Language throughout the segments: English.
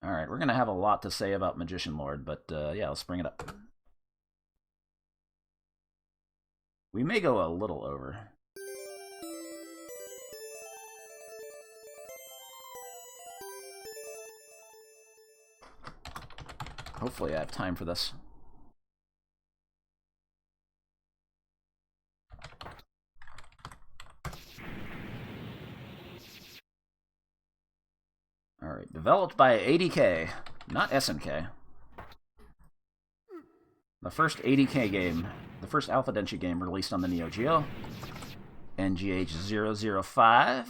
Alright, we're gonna have a lot to say about Magician Lord, but yeah, let's bring it up. We may go a little over. Hopefully I have time for this. Alright, developed by ADK, not SNK. The first ADK game, the first Alpha Denshi game released on the Neo-Geo. NGH-005.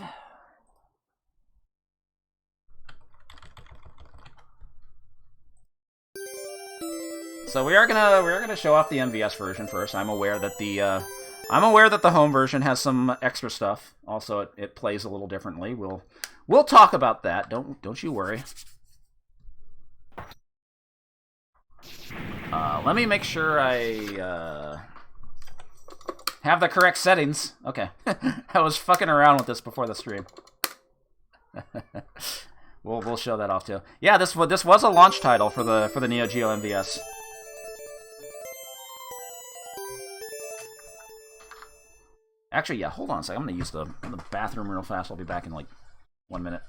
So we're gonna show off the MVS version first. I'm aware that the home version has some extra stuff. Also, it plays a little differently. We'll talk about that. Don't you worry. Let me make sure I have the correct settings. Okay, I was fucking around with this before the stream. we'll show that off too. Yeah, this was a launch title for the Neo Geo MVS. Actually, yeah, hold on a second. I'm gonna use the bathroom real fast. I'll be back in like 1 minute.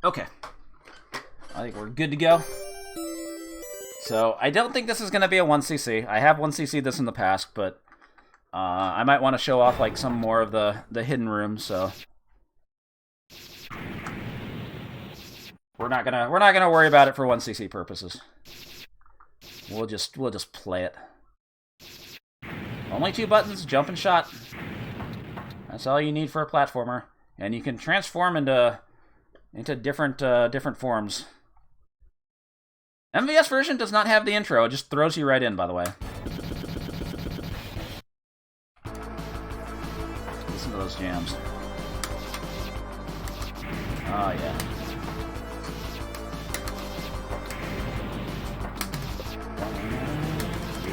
Okay. I think we're good to go. So, I don't think this is going to be a 1cc. I have 1cc this in the past, but I might want to show off like some more of the hidden rooms, so we're not gonna worry about it for 1cc purposes. We'll just play it. Only 2 buttons, jump and shot. That's all you need for a platformer, and you can transform into different forms. MVS version does not have the intro. It just throws you right in, by the way. Listen to those jams. Oh, yeah.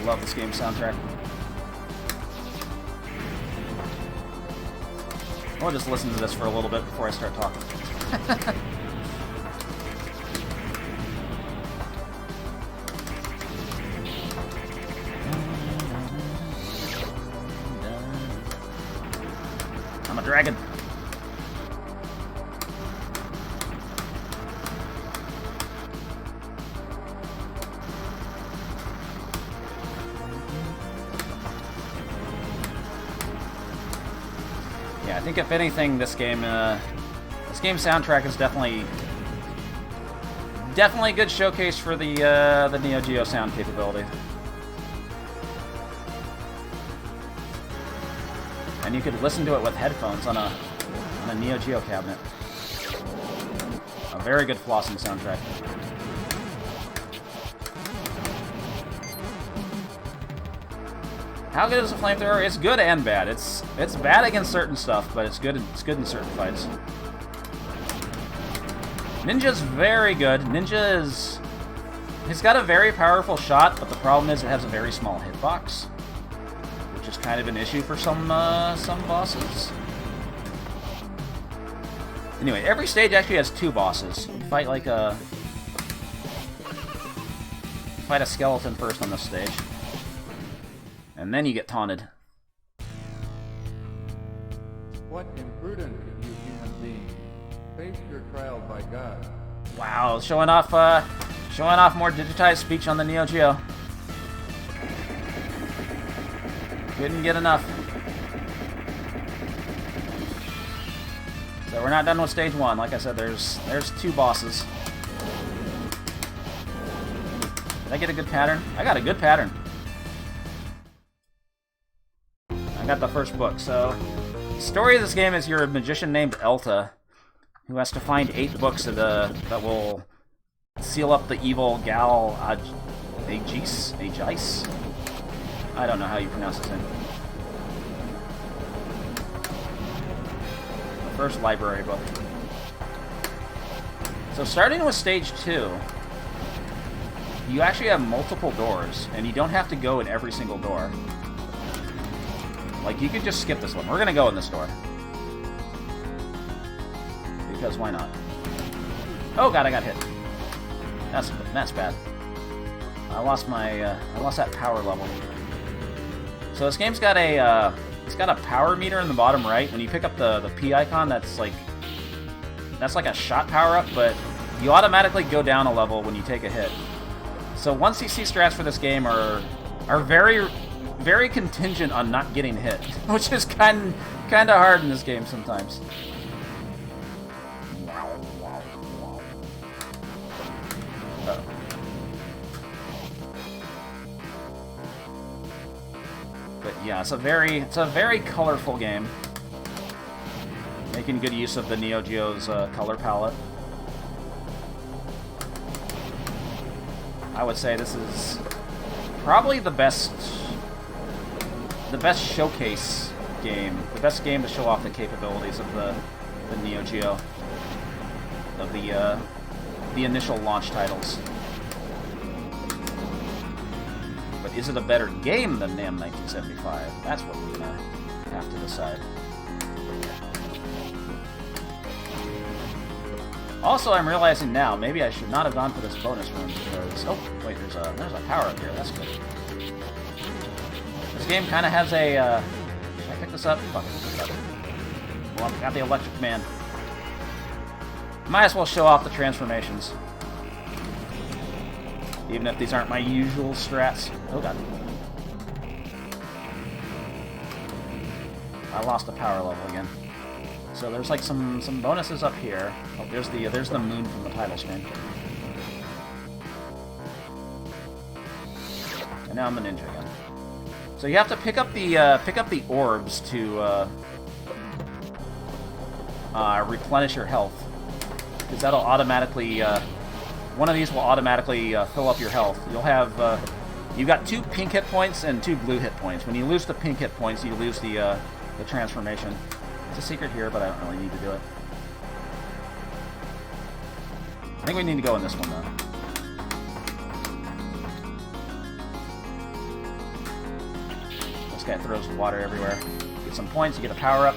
Love this game soundtrack. I'll just listen to this for a little bit before I start talking. I'm a dragon. Yeah, I think if anything, this game soundtrack is definitely a good showcase for the Neo Geo sound capability. And you could listen to it with headphones on a Neo Geo cabinet. A very good flossing soundtrack. How good is a flamethrower? It's good and bad. It's bad against certain stuff, but it's good in certain fights. Ninja's very good. He's got a very powerful shot, but the problem is it has a very small hitbox, which is kind of an issue for some bosses. Anyway, every stage actually has 2 bosses. You fight a skeleton first on this stage, and then you get taunted. What imprudent, you human being. face your trial by God. Wow, showing off more digitized speech on the Neo-Geo. Couldn't get enough. So we're not done with stage 1. Like I said, there's 2 bosses. Did I get a good pattern? I got a good pattern. I got the first book. So the story of this game is you're a magician named Elta who has to find 8 books that will seal up the evil Gal Aegis? I don't know how you pronounce his name. The first library book. So starting with stage 2, you actually have multiple doors, and you don't have to go in every single door. Like, you could just skip this one. We're gonna go in this door. Because why not? Oh god, I got hit. That's bad. I lost that power level. So this game's got a it's got a power meter in the bottom right. When you pick up the P icon, that's like a shot power up, but you automatically go down a level when you take a hit. So 1cc strats for this game are very, very contingent on not getting hit, which is kind of hard in this game sometimes. But yeah, it's a very colorful game, making good use of the Neo-Geo's color palette. I would say this is probably the best showcase game, the best game to show off the capabilities of the Neo-Geo, of the initial launch titles. But is it a better game than NAM 1975? That's what we're gonna have to decide. Also, I'm realizing now, maybe I should not have gone for this bonus room because... Oh, wait, there's a power up here. That's good. This game kind of has a... Should I pick this up? Fuck, pick this up. Well, I've got the electric man. Might as well show off the transformations. Even if these aren't my usual strats. Oh god. I lost a power level again. So there's like some bonuses up here. Oh, there's the moon from the title screen. And now I'm a ninja again. So you have to pick up the orbs to replenish your health, because that'll automatically one of these will automatically fill up your health. You'll have you've got 2 pink hit points and 2 blue hit points. When you lose the pink hit points, you lose the transformation. It's a secret here, but I don't really need to do it. I think we need to go in this one, though. This guy throws water everywhere. Get some points, you get a power-up.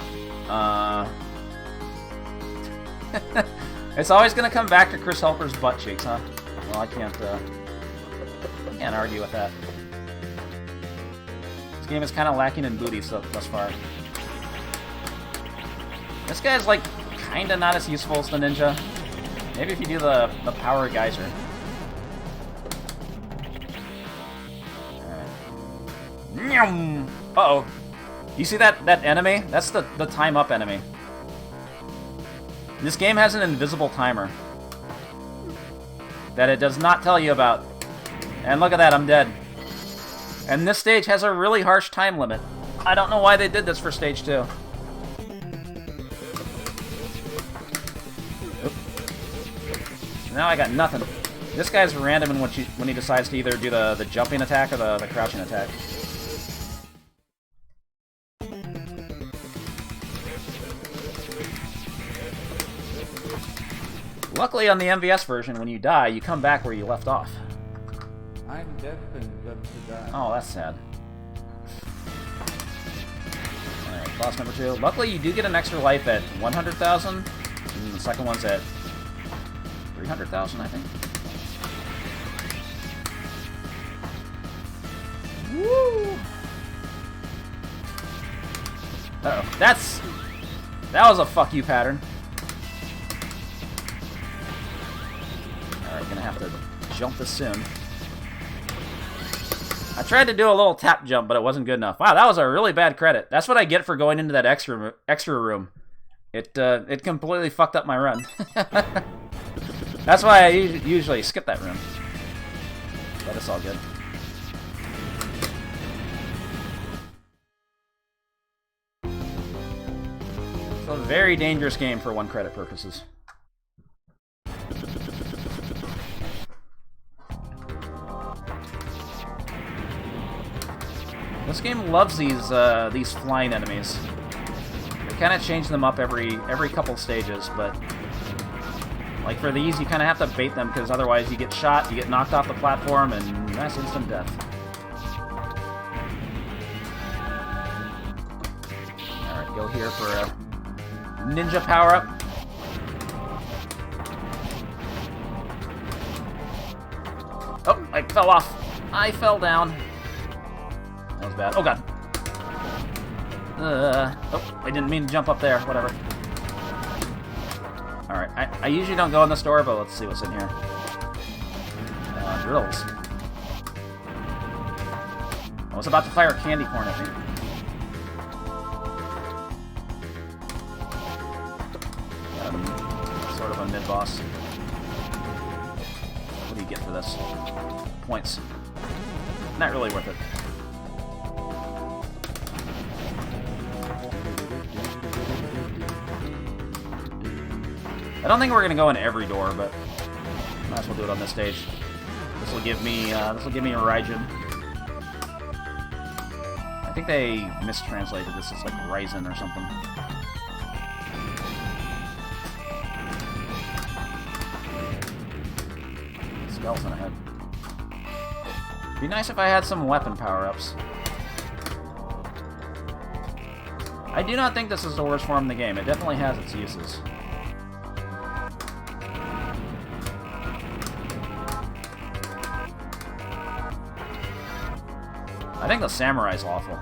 It's always going to come back to Chris Helper's butt cheeks, huh? Well, I can't argue with that. This game is kind of lacking in booty thus far. This guy's, like, kinda not as useful as the ninja. Maybe if you do the power geyser. Alright. Uh-oh. You see that enemy? That's the time up enemy. This game has an invisible timer that it does not tell you about. And look at that, I'm dead. And this stage has a really harsh time limit. I don't know why they did this for stage 2. Now I got nothing. This guy's random in when he decides to either do the jumping attack or the crouching attack. Luckily on the MVS version, when you die, you come back where you left off. I'm destined just to die. Oh, that's sad. Alright, boss number 2. Luckily you do get an extra life at 100,000, and the second one's at 300,000, I think. Woo! Uh-oh. That was a fuck you pattern. gonna have to jump this soon. I tried to do a little tap jump, but it wasn't good enough. Wow, that was a really bad credit. That's what I get for going into that extra room. It completely fucked up my run. That's why I usually skip that room. But it's all good. It's a very dangerous game for 1 credit purposes. This game loves these flying enemies. They kind of change them up every couple stages, but like for these, you kind of have to bait them because otherwise you get shot, you get knocked off the platform, and that's instant death. All right, go here for a ninja power-up. Oh, I fell off. I fell down. That was bad. Oh, God. Oh, I didn't mean to jump up there. Whatever. Alright, I usually don't go in this door, but let's see what's in here. Drills. I was about to fire candy corn at me. Sort of a mid-boss. What do you get for this? Points. Not really worth it. I don't think we're going to go in every door, but might as well do it on this stage. This will give me a Raijin. I think they mistranslated this as like Ryzen or something. Skeleton ahead. Be nice if I had some weapon power-ups. I do not think this is the worst form in the game. It definitely has its uses. I think the samurai's awful.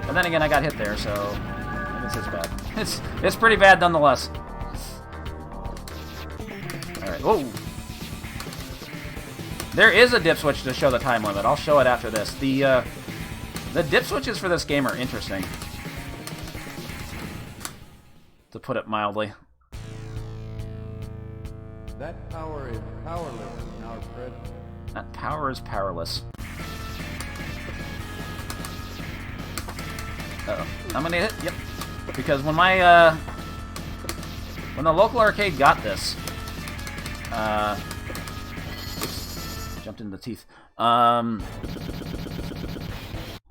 But then again, I got hit there, so I guess it's bad. It's pretty bad nonetheless. Alright, whoa! There is a dip switch to show the time limit. I'll show it after this. The dip switches for this game are interesting, to put it mildly. That power is powerless in our presence. That power is powerless. Uh-oh. I'm gonna hit it? Yep. Because when my, when the local arcade got this, oops, jumped into the teeth. I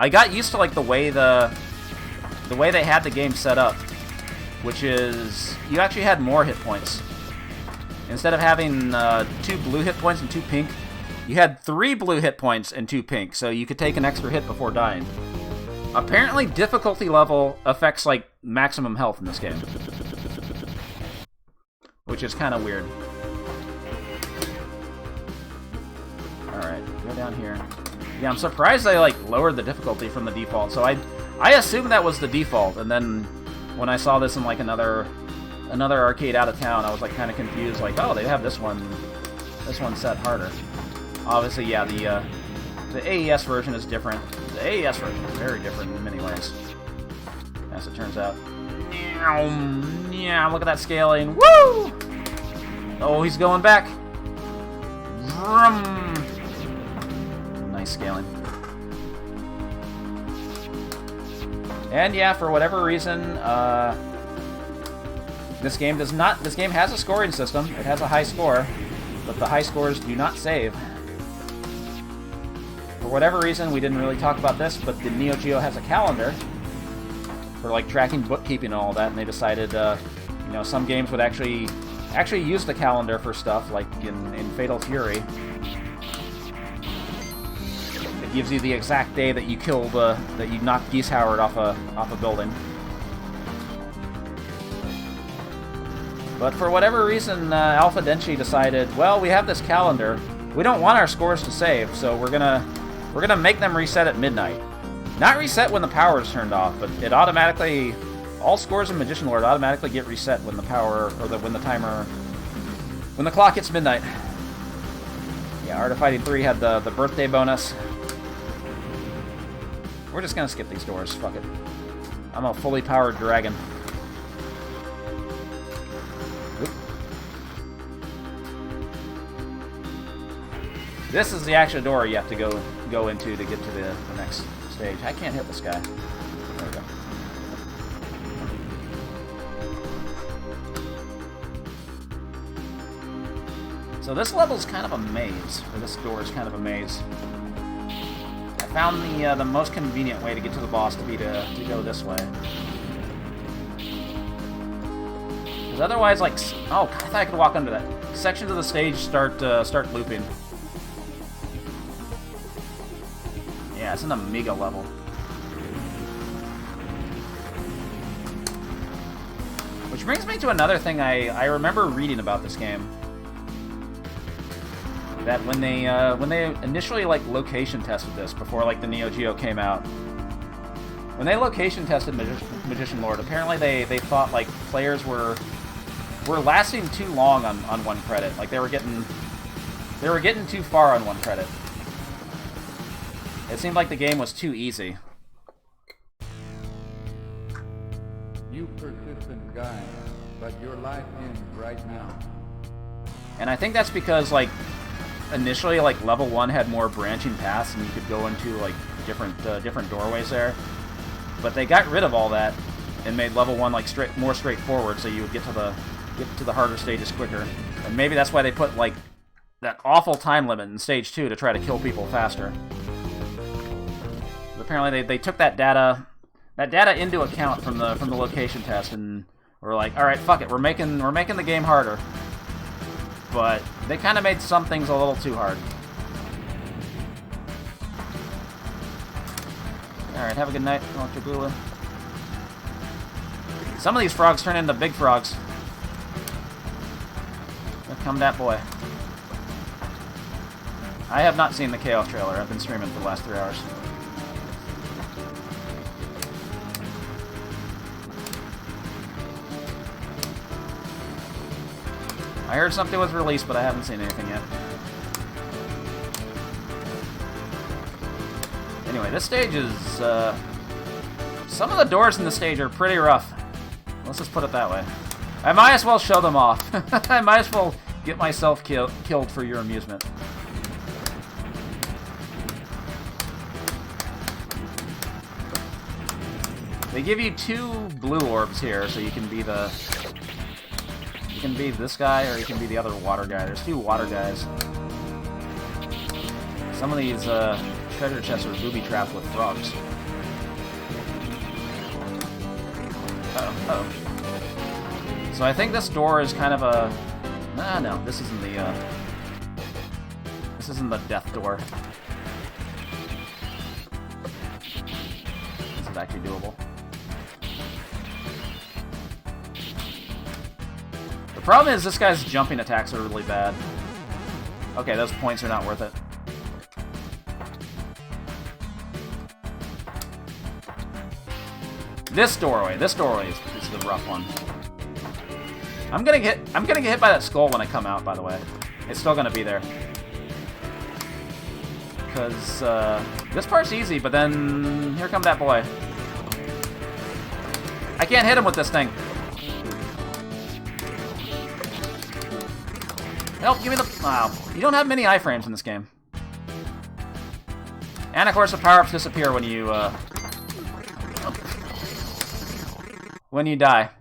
got used to, like, the way they had the game set up, which is, you actually had more hit points. Instead of having 2 blue hit points and 2 pink, you had 3 blue hit points and 2 pink, so you could take an extra hit before dying. Apparently, difficulty level affects, like, maximum health in this game. Which is kind of weird. Alright, go down here. Yeah, I'm surprised they, like, lowered the difficulty from the default, so I assumed that was the default, and then when I saw this in, like, another arcade out of town, I was like kind of confused, like, oh, they have this one set harder. Obviously, yeah, the AES version is different. The AES version is very different in many ways, as it turns out. Yeah, look at that scaling. Woo! Oh, he's going back. Vroom. Nice scaling. And yeah, for whatever reason, this game does not. This game has a scoring system. It has a high score, but the high scores do not save. For whatever reason, we didn't really talk about this, but the Neo-Geo has a calendar for like tracking bookkeeping and all that, and they decided, you know, some games would actually use the calendar for stuff, like in Fatal Fury. It gives you the exact day that you killed, that you knocked Geese Howard off a building. But for whatever reason, Alpha Denshi decided, well, we have this calendar. We don't want our scores to save, so we're gonna make them reset at midnight. Not reset when the power is turned off, but it automatically All scores in Magician Lord automatically get reset when the power, or when the timer, when the clock hits midnight. Yeah, Art of Fighting 3 had the birthday bonus. We're just gonna skip these doors, fuck it. I'm a fully powered dragon. Oop. This is the actual door you have to go into to get to the next stage. I can't hit this guy. There we go. So this level's kind of a maze, or this door is kind of a maze. I found the most convenient way to get to the boss to be to go this way. Because otherwise, like, oh, I thought I could walk under that. Sections of the stage start looping. Yeah, it's an Amiga level. Which brings me to another thing I remember reading about this game. That when they initially like location tested this before like the Neo-Geo came out, when they location tested Magician Lord, apparently they thought like players were lasting too long on one credit. Like they were getting too far on one credit. It seemed like the game was too easy. You persistent guy, but your life ends right now. And I think that's because like initially like level 1 had more branching paths and you could go into like different doorways there. But they got rid of all that and made level 1 like more straightforward, so you would get to the harder stages quicker. And maybe that's why they put like that awful time limit in stage 2 to try to kill people faster. But apparently they took that data into account from the location test and were like, all right, fuck it, we're making the game harder. But they kind of made some things a little too hard. Alright, have a good night, Electrogula. Some of these frogs turn into big frogs. Here come that boy. I have not seen the KO trailer. I've been streaming for the last 3 hours. I heard something was released, but I haven't seen anything yet. Anyway, this stage is, some of the doors in the stage are pretty rough. Let's just put it that way. I might as well show them off. I might as well get myself killed for your amusement. They give you 2 blue orbs here, so you can be You can be this guy, or you can be the other water guy. There's 2 water guys. Some of these treasure chests are booby-trapped with frogs. Uh-oh. So I think this door is kind of a... no, this isn't the... This isn't the death door. This is actually doable. The problem is this guy's jumping attacks are really bad. Okay, those points are not worth it. This doorway is the rough one. I'm gonna get hit by that skull when I come out, by the way. It's still gonna be there. Because this part's easy, but then here come that boy. I can't hit him with this thing. Help, give me the... Wow. You don't have many iframes in this game. And, of course, the power-ups disappear when you, when you die.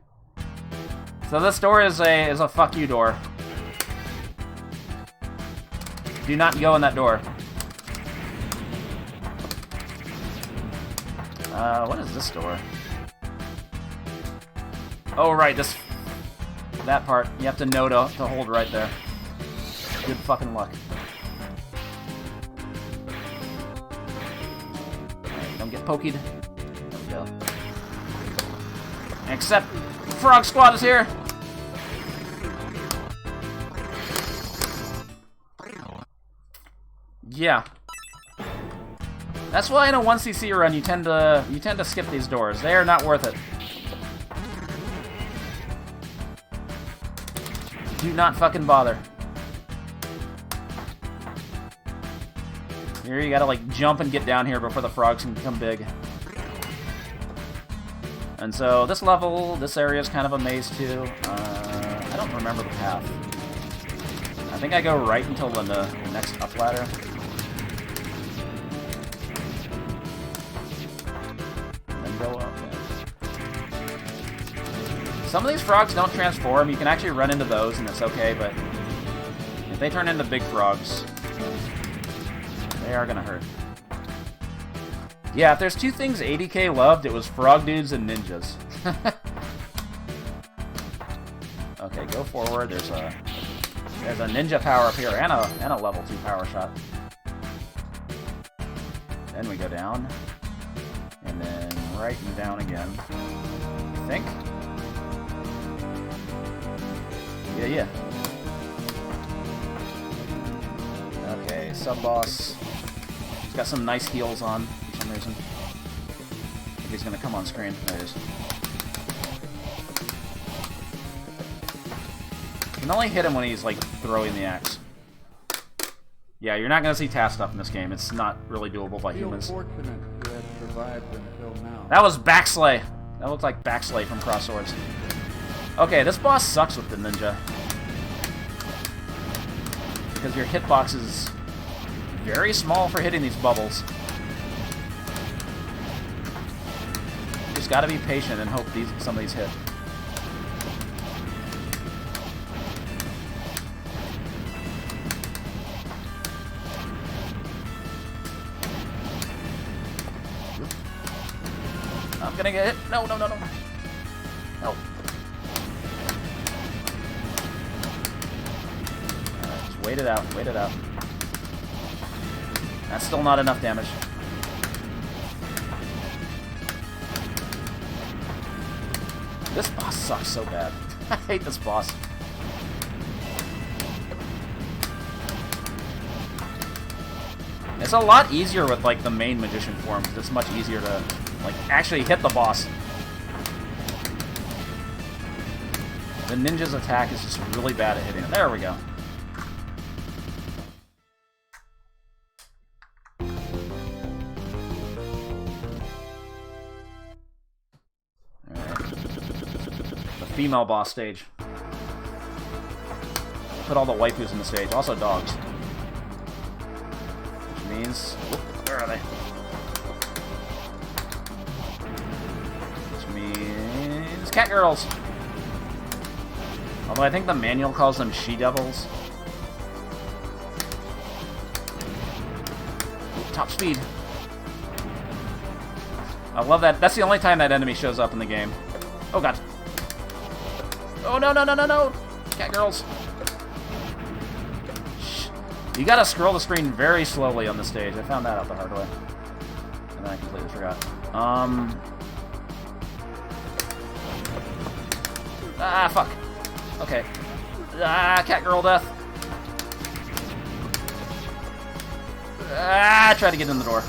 So this door is a fuck you door. Do not go in that door. What is this door? Oh, right, that part. You have to know to hold right there. Good fucking luck. Alright, don't get poked. There we go. Except Frog Squad is here! Yeah. That's why in a 1cc run you tend to skip these doors. They are not worth it. Do not fucking bother. Here you gotta like jump and get down here before the frogs can become big. And so this level, this area is kind of a maze too. I don't remember the path. I think I go right until the next up ladder. And then go up. Yeah. Some of these frogs don't transform. You can actually run into those and it's okay, but if they turn into big frogs, they are gonna hurt. Yeah, if there's two things 80K loved, it was frog dudes and ninjas. Okay, go forward. There's a ninja power up here and a level 2 power shot. Then we go down. And then right and down again. I think? Yeah. Okay, sub-boss. He's got some nice heals on for some reason. I think he's gonna come on screen. There he is. You can only hit him when he's, like, throwing the axe. Yeah, you're not gonna see task stuff in this game. It's not really doable by humans. Fortunate to have survived until now. That was Backslay! That looked like Backslay from Cross Swords. Okay, this boss sucks with the ninja. Because your hitbox is very small for hitting these bubbles. You just gotta be patient and hope some of these hit. I'm gonna get hit. No. No. Alright, just wait it out. That's still not enough damage. This boss sucks so bad. I hate this boss. It's a lot easier with, like, the main magician form, because it's much easier to, like, actually hit the boss. The ninja's attack is just really bad at hitting it. There we go. Alright. The female boss stage. Put all the waifus in the stage. Also dogs. Which means... Where are they? Which means... Cat girls! Although I think the manual calls them she-devils. Top speed. I love that. That's the only time that enemy shows up in the game. Oh god. Oh no! Cat girls. Shh. You gotta scroll the screen very slowly on the stage. I found that out the hard way. And then I completely forgot. Ah, fuck. Okay. Ah, cat girl death. Ah, try to get in the door.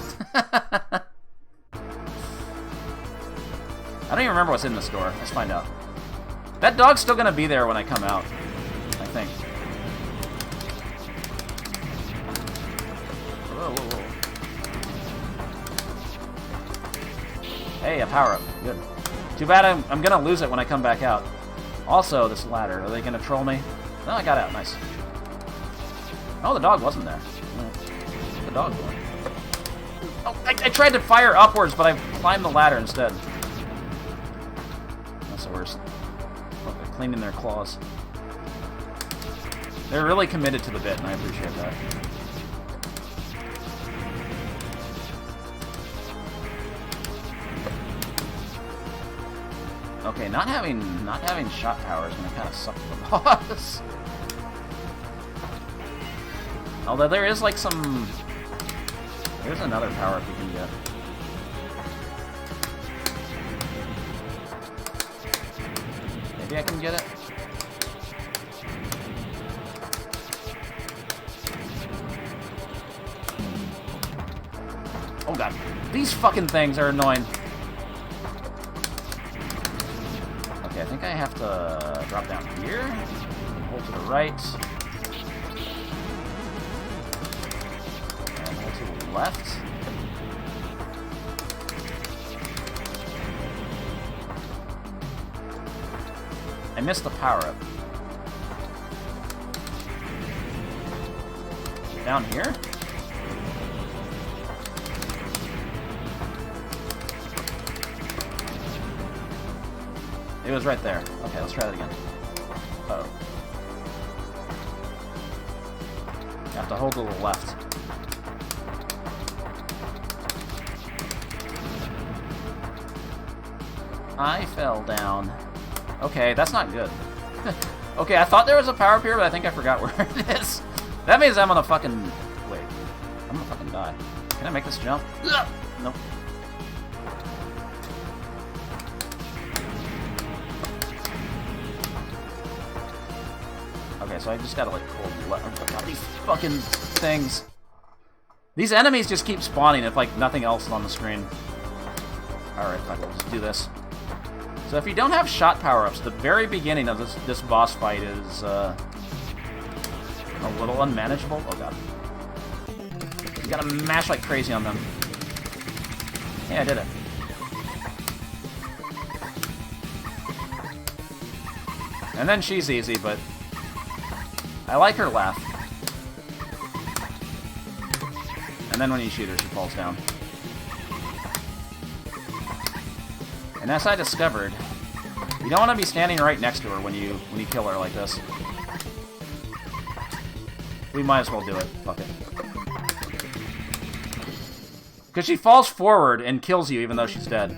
I don't even remember what's in this door. Let's find out. That dog's still gonna be there when I come out, I think. Whoa. Hey, a power-up. Good. Too bad I'm gonna lose it when I come back out. Also, this ladder. Are they gonna troll me? No, I got out. Nice. Oh, the dog wasn't there. Where's the dog going? Oh, I tried to fire upwards, but I climbed the ladder instead. That's the worst. Look, they're cleaning their claws. They're really committed to the bit, and I appreciate that. Okay, not having shot power is gonna kind of suck for the boss. Although there is like some... There's another power up you can get. Maybe I can get it? Oh god. These fucking things are annoying. Okay, I think I have to drop down here. Hold to the right. And hold to the left. I missed the power-up. Down here? It was right there. Okay, let's try that again. Uh-oh. You have to hold to the left. I fell down. Okay, that's not good. Okay, I thought there was a power up here, but I think I forgot where it is. That means I'm gonna fucking... Wait. I'm gonna fucking die. Can I make this jump? Ugh! Nope. Okay, so I just gotta, like, hold left. Oh, God, these fucking things. These enemies just keep spawning if, like, nothing else is on the screen. Alright, fuck, let's do this. So if you don't have shot power-ups, the very beginning of this boss fight is a little unmanageable. Oh god. You gotta mash like crazy on them. Yeah, I did it. And then she's easy, but I like her laugh. And then when you shoot her, she falls down. And as I discovered, you don't want to be standing right next to her when you kill her like this. We might as well do it. Fuck it. Because she falls forward and kills you even though she's dead.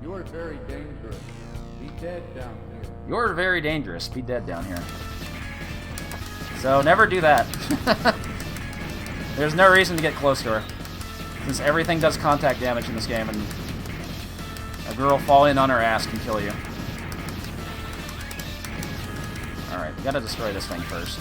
You are very dangerous. Be dead down here. You're very dangerous. Be dead down here. So never do that. There's no reason to get close to her, since everything does contact damage in this game, and a girl falling on her ass can kill you. Alright, we gotta destroy this thing first.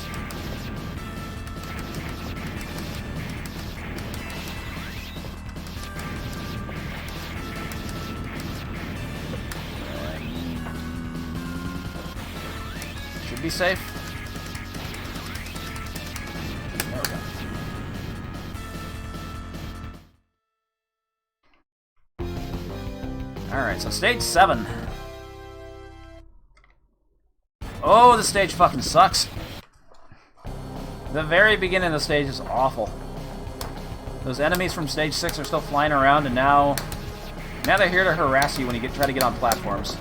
Should be safe. There we go. Alright, so stage 7. Oh, this stage fucking sucks. The very beginning of the stage is awful. Those enemies from stage 6 are still flying around, and now they're here to harass you when you try to get on platforms.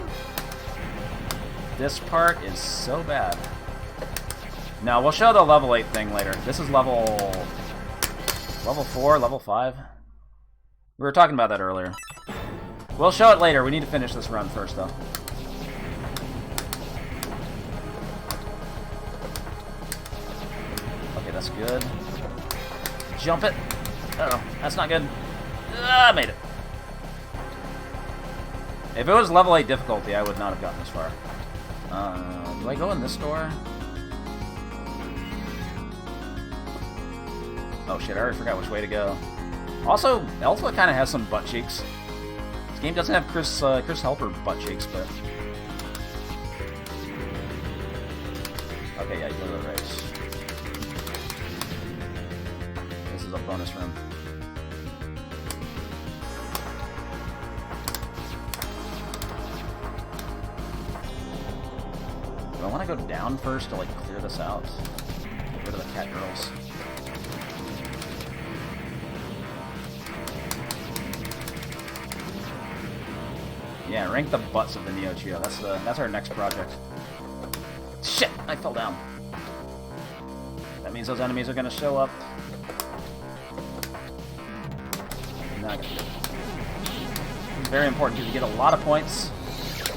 This part is so bad. No, we'll show the level 8 thing later. This is level 4, level 5. We were talking about that earlier. We'll show it later. We need to finish this run first, though. Okay, that's good. Jump it. Uh-oh, that's not good. I made it. If it was level 8 difficulty, I would not have gotten this far. Do I go in this door? Oh shit, I already forgot which way to go. Also, Elsa kind of has some butt cheeks. This game doesn't have Chris Helper butt cheeks, but... Okay, yeah, you go to the right. This is a bonus room. Do I want to go down first to, like, clear this out? Get rid of the cat girls. Yeah, rank the butts of the Neo-Geo. That's our next project. Shit! I fell down. That means those enemies are gonna show up. Not gonna do it. It's very important because you get a lot of points.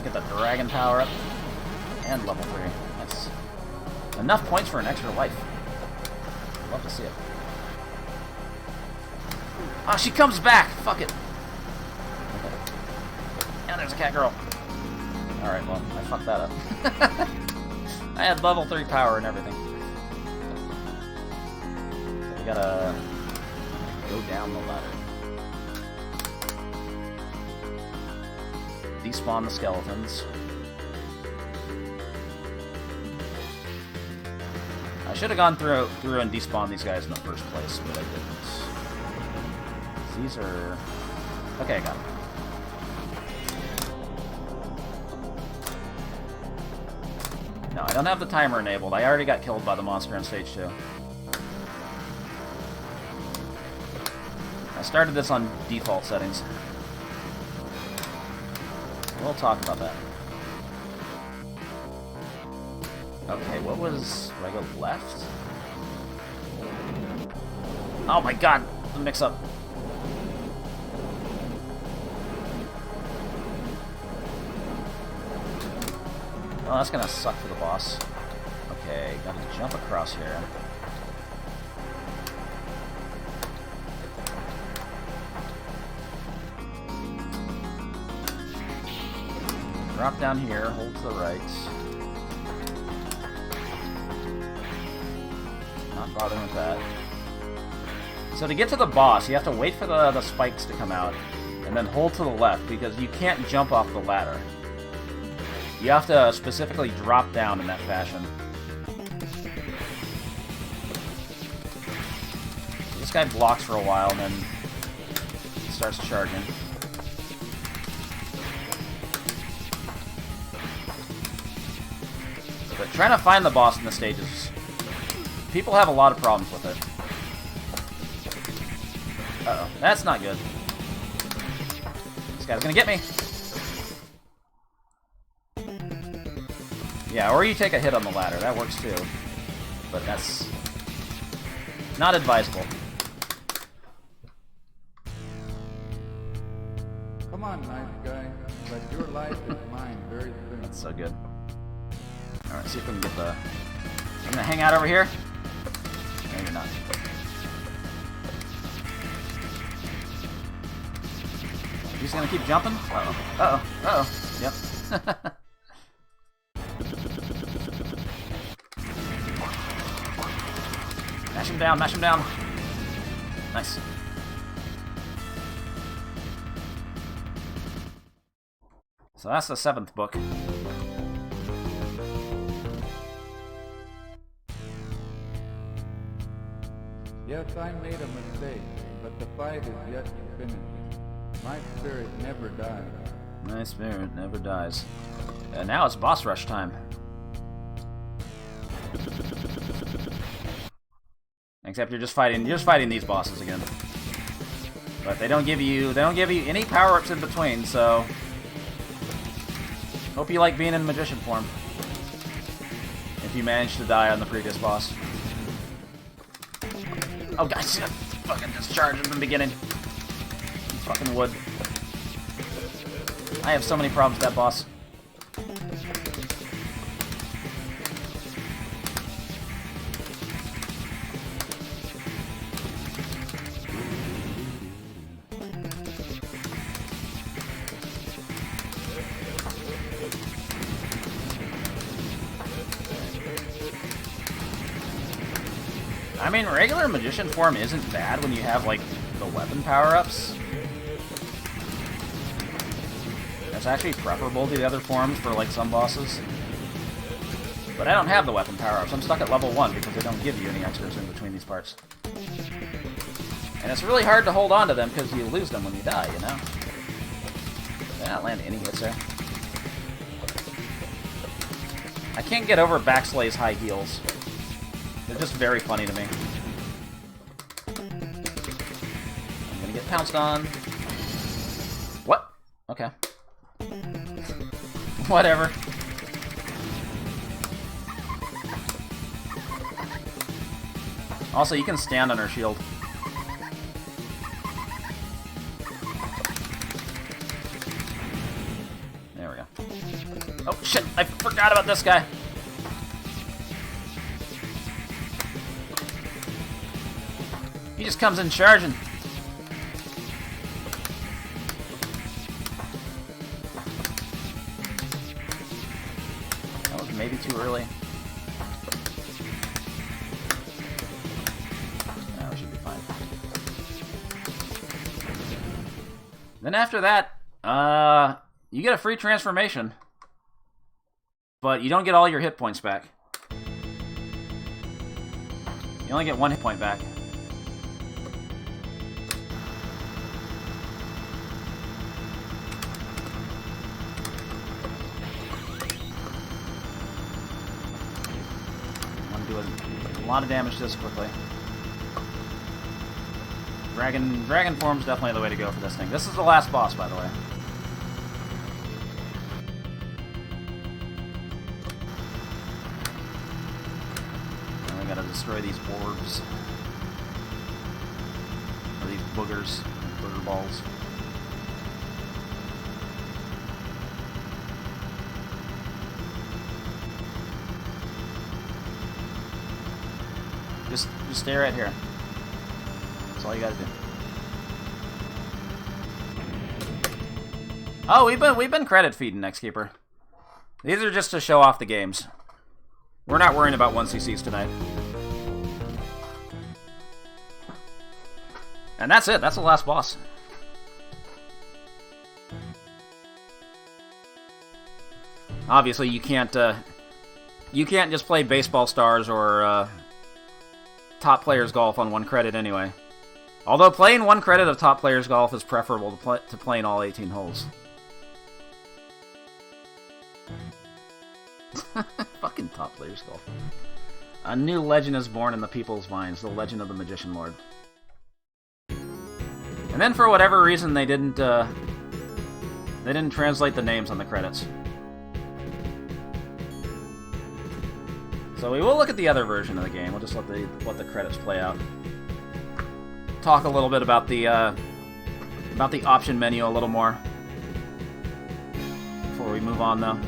Get the dragon power up. And level 3. That's enough points for an extra life. Love to see it. Ah, she comes back! Fuck it. And there's a cat girl. Alright, well, I fucked that up. I had level 3 power and everything. So we gotta go down the ladder. despawn the skeletons. I should have gone through and despawned these guys in the first place, but I didn't. These are... Okay, I got them. No, I don't have the timer enabled. I already got killed by the monster on stage 2. I started this on default settings. We'll talk about that. Okay, what was... Do I go left? Oh my god! The mix-up. Oh, that's gonna suck for the boss. Okay, gotta jump across here. Drop down here, hold to the right. Not bothering with that. So to get to the boss, you have to wait for the spikes to come out, and then hold to the left, because you can't jump off the ladder. You have to specifically drop down in that fashion. This guy blocks for a while, and then starts charging. But trying to find the boss in the stages, people have a lot of problems with it. Uh-oh, that's not good. This guy's gonna get me. Yeah, or you take a hit on the ladder. That works too. But that's not advisable. Come on, nice guy, but your life is mine very soon. That's so good. Alright, see if we can get the... I'm gonna hang out over here. No, you're not. He's gonna keep jumping? Uh-oh. Uh-oh. Uh-oh. Yep. Mash him down, mash him down. Nice. So that's the 7th book. Yes, I made a mistake, but the fight is yet to finish. My spirit never dies. My spirit never dies. And now it's boss rush time. Except you're just fighting these bosses again. But they don't give you any power-ups in between, so hope you like being in magician form. If you managed to die on the previous boss. Oh guys, fucking discharge in the beginning. Fucking wood. I have so many problems with that boss. I mean, regular magician form isn't bad when you have, like, the weapon power-ups. That's actually preferable to the other forms for, like, some bosses. But I don't have the weapon power-ups. I'm stuck at level 1 because they don't give you any extras in between these parts. And it's really hard to hold on to them because you lose them when you die, you know? Did I not land any hits there? I can't get over Backslay's high heels. They're just very funny to me. I'm gonna get pounced on. What? Okay. Whatever. Also, you can stand on her shield. There we go. Oh, shit! I forgot about this guy! He just comes in charging. That was maybe too early. No, we should be fine. Then after that, You get a free transformation, but you don't get all your hit points back. You only get 1 hit point back. I'm doing a lot of damage this quickly. Dragon form's definitely the way to go for this thing. This is the last boss, by the way. And we gotta destroy these orbs. Or these boogers. Booger balls. Just stay right here. That's all you gotta do. Oh, we've been credit feeding Nextkeeper. These are just to show off the games. We're not worrying about 1cc's tonight. And that's it. That's the last boss. Obviously, you can't just play Baseball Stars or Top Players Golf on 1 credit anyway. Although playing 1 credit of Top Players Golf is preferable to playing all 18 holes. Fucking Top Players Golf. A new legend is born in the people's minds, the legend of the Magician Lord. And then for whatever reason they didn't translate the names on the credits. So we will look at the other version of the game. We'll just let the credits play out. Talk a little bit about the option menu a little more before we move on, though.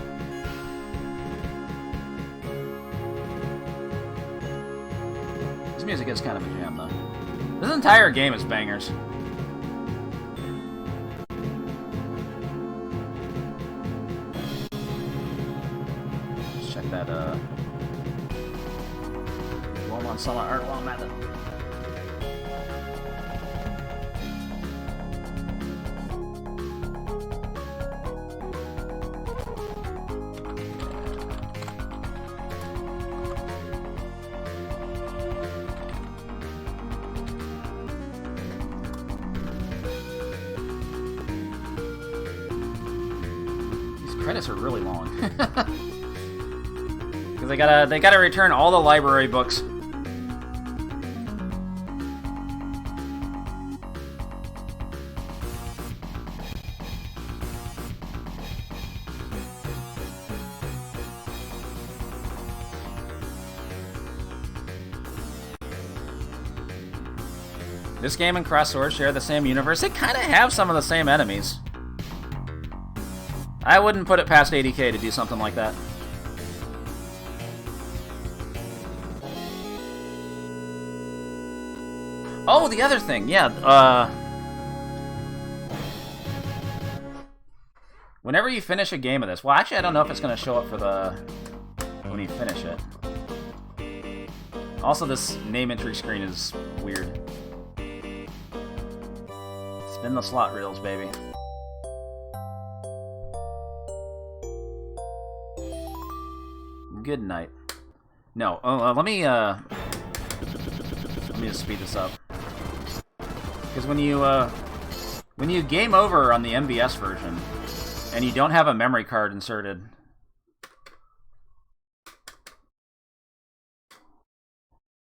This music is kind of a jam, though. This entire game is bangers. Let's check that. On summer art while I'm at it. These credits are really long. Because they gotta return all the library books. This game and Cross Swords share the same universe. They kind of have some of the same enemies. I wouldn't put it past 80k to do something like that. Oh, the other thing, yeah. Whenever you finish a game of this, well, actually, I don't know if it's going to show up for when you finish it. Also, this name entry screen is weird. Spin the slot reels, baby. Good night. No, let me just speed this up. Because when you game over on the MVS version and you don't have a memory card inserted,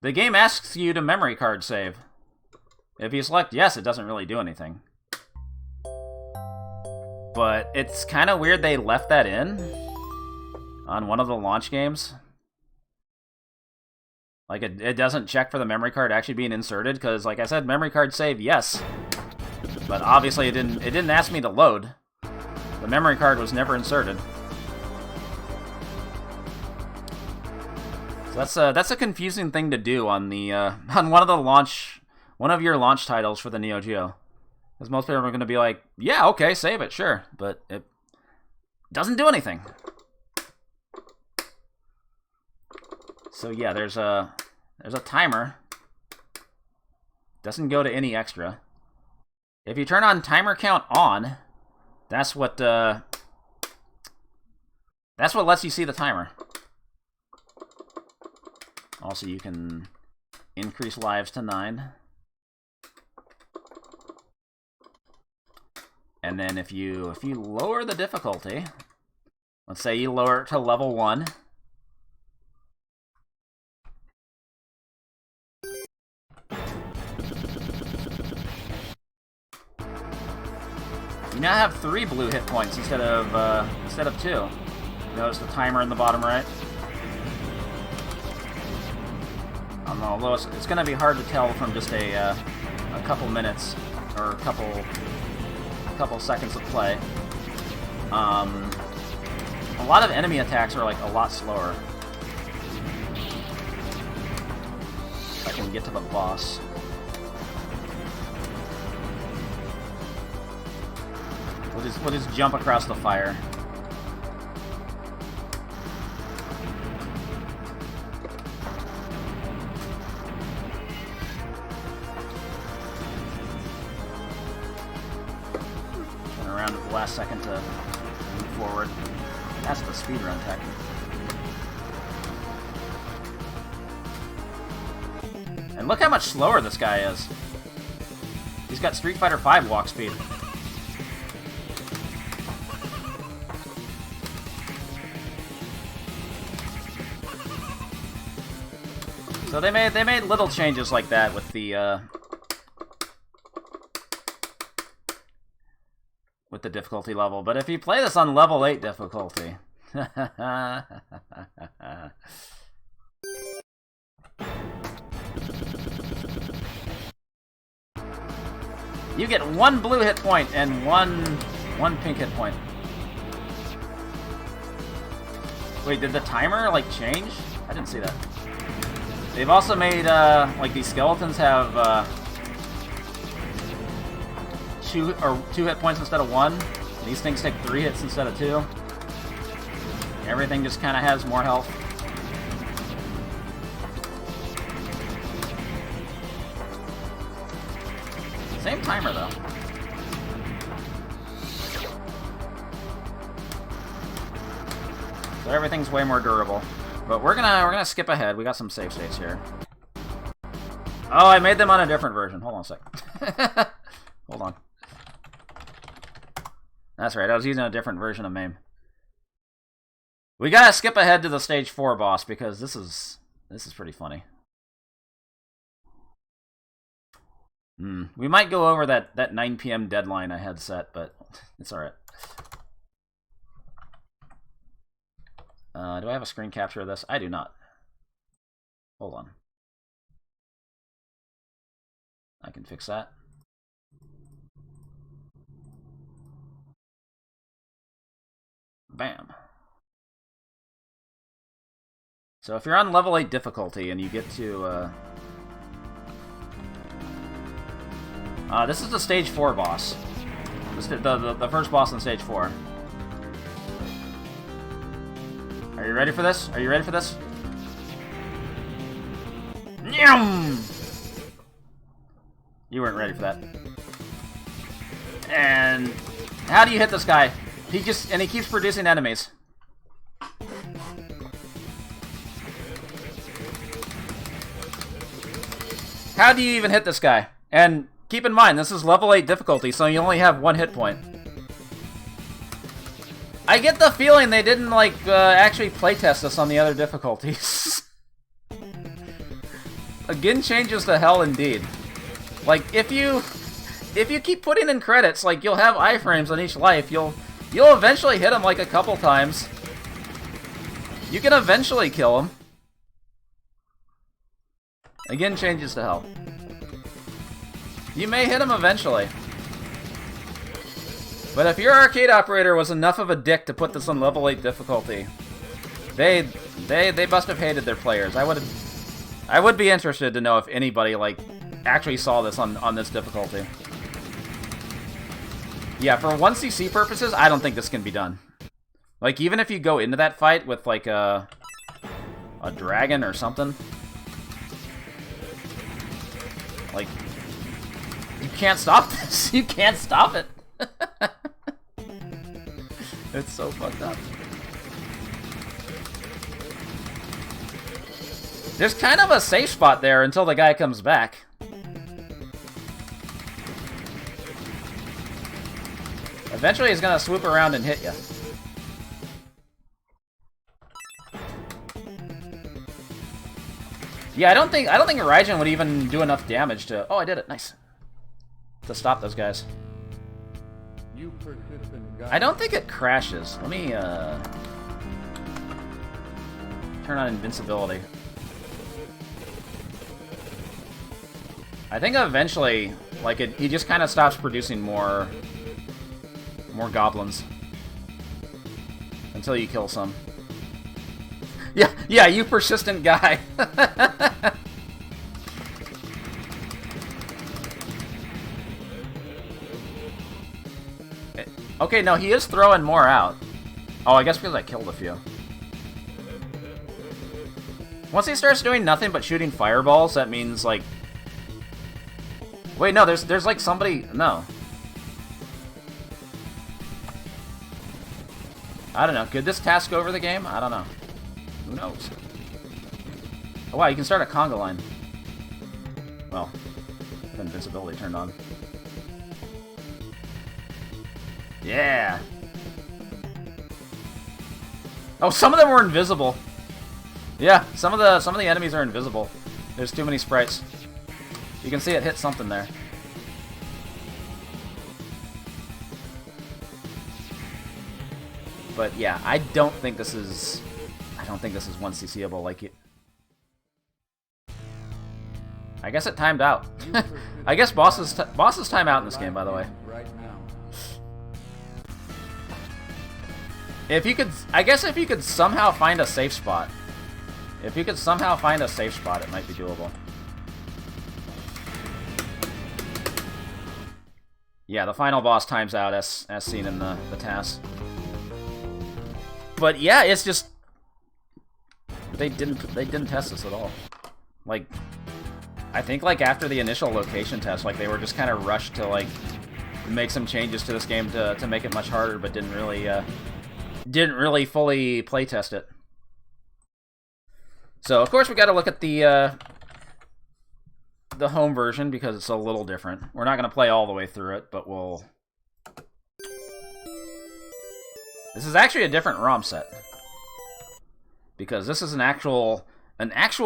the game asks you to memory card save. If you select yes, it doesn't really do anything. But it's kind of weird they left that in on one of the launch games. Like, it doesn't check for the memory card actually being inserted, because, like I said, memory card save, yes. But obviously it didn't ask me to load. The memory card was never inserted. So that's a confusing thing to do on the on one of your launch titles for the Neo-Geo. Because most people are going to be like, yeah, okay, save it, sure. But it doesn't do anything. So yeah, there's a timer. Doesn't go to any extra. If you turn on timer count on, that's what That's what lets you see the timer. Also, you can increase lives to 9. And then if you lower the difficulty, let's say you lower it to level 1. You now have 3 blue hit points instead of 2. Notice the timer in the bottom right. Although it's going to be hard to tell from just a couple minutes or a couple seconds of play. A lot of enemy attacks are like a lot slower. If I can get to the boss. We'll just jump across the fire. Turn around at the last second to move forward. That's the speedrun technique. And look how much slower this guy is. He's got Street Fighter V walk speed. So they made little changes like that with the difficulty level. But if you play this on level 8 difficulty, you get 1 blue hit point and one pink hit point. Wait, did the timer like change? I didn't see that. They've also made, like, these skeletons have, 2 hit points instead of 1. These things take 3 hits instead of 2. Everything just kind of has more health. Same timer, though. So everything's way more durable. But we're gonna skip ahead. We got some save states here. Oh, I made them on a different version. Hold on a sec. Hold on. That's right. I was using a different version of MAME. We gotta skip ahead to the stage 4 boss because this is pretty funny. We might go over that 9 p.m. deadline I had set, but it's all right. Do I have a screen capture of this? I do not. Hold on. I can fix that. Bam. So if you're on level 8 difficulty and you get to... this is the stage 4 boss. The first boss in stage 4. Are you ready for this? Are you ready for this? Nyam! You weren't ready for that. And how do you hit this guy? He keeps producing enemies. How do you even hit this guy? And keep in mind, this is level 8 difficulty, so you only have 1 hit point. I get the feeling they didn't, like, actually playtest this on the other difficulties. Again changes to hell indeed. Like, if you keep putting in credits, like, you'll have iframes on each life, you'll eventually hit him, like, a couple times. You can eventually kill him. Again changes to hell. You may hit him eventually. But if your arcade operator was enough of a dick to put this on level 8 difficulty, they must have hated their players. I would be interested to know if anybody, like, actually saw this on this difficulty. Yeah, for 1cc purposes, I don't think this can be done. Like, even if you go into that fight with, like, a dragon or something, like, you can't stop this. You can't stop it. It's so fucked up. There's kind of a safe spot there until the guy comes back. Eventually he's gonna swoop around and hit you. Yeah, I don't think Raijin would even do enough damage to... Oh, I did it. Nice. To stop those guys. I don't think it crashes. Let me, turn on invincibility. I think eventually, like, he just kind of stops producing more goblins. Until you kill some. Yeah, you persistent guy. Okay, no, he is throwing more out. Oh, I guess because I killed a few. Once he starts doing nothing but shooting fireballs, that means, like... Wait, no, there's like somebody... No. I don't know. Could this task over the game? I don't know. Who knows? Oh, wow, you can start a conga line. Well, with invincibility turned on. Yeah! Oh, some of them were invisible. Yeah, some of the enemies are invisible. There's too many sprites. You can see it hit something there. But yeah, I don't think this is 1cc'able like it. I guess it timed out. I guess bosses time out in this game, by the way. If you could, I guess if you could somehow find a safe spot. If you could somehow find a safe spot, it might be doable. Yeah, the final boss times out as seen in the task. But yeah, it's just they didn't test this at all. Like, I think like after the initial location test, like they were just kind of rushed to like make some changes to this game to make it much harder, but didn't really fully playtest it. So of course we got to look at the home version because it's a little different. We're not going to play all the way through it, but we'll. This is actually a different ROM set because this is an actual